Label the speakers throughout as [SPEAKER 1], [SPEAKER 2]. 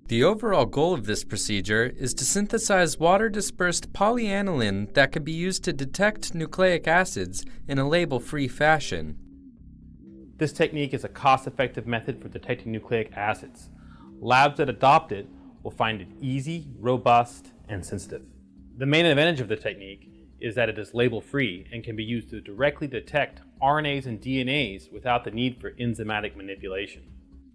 [SPEAKER 1] The overall goal of this procedure is to synthesize water-dispersed polyaniline that can be used to detect nucleic acids in a label-free fashion.
[SPEAKER 2] This technique is a cost-effective method for detecting nucleic acids. Labs that adopt it will find it easy, robust, and sensitive. The main advantage of the technique is that it is label-free and can be used to directly detect RNAs and DNAs without the need for enzymatic manipulation.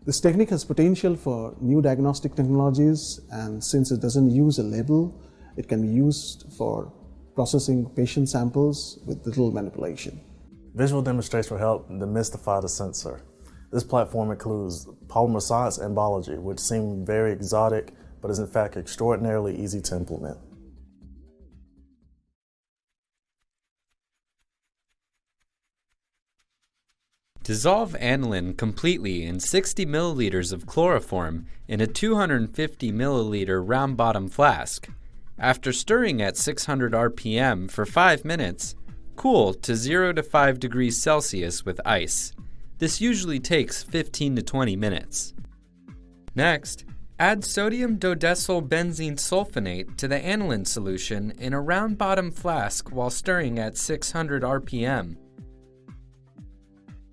[SPEAKER 3] This technique has potential for new diagnostic technologies, and since it doesn't use a label, it can be used for processing patient samples with little manipulation.
[SPEAKER 4] Visual demonstration will help demystify the sensor. This platform includes polymer science and biology, which seem very exotic, but is in fact extraordinarily easy to implement.
[SPEAKER 1] Dissolve aniline completely in 60 milliliters of chloroform in a 250 milliliter round-bottom flask. After stirring at 600 RPM for 5 minutes, cool to 0 to 5 degrees Celsius with ice. This usually takes 15 to 20 minutes. Next, add sodium dodecyl benzene sulfonate to the aniline solution in a round-bottom flask while stirring at 600 RPM.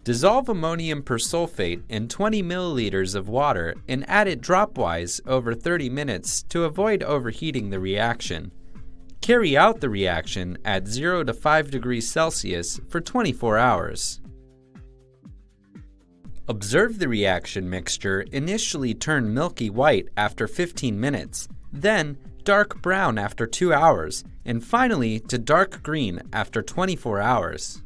[SPEAKER 1] Dissolve ammonium persulfate in 20 milliliters of water and add it dropwise over 30 minutes to avoid overheating the reaction. Carry out the reaction at 0 to 5 degrees Celsius for 24 hours. Observe the reaction mixture initially turn milky white after 15 minutes, then dark brown after 2 hours, and finally to dark green after 24 hours.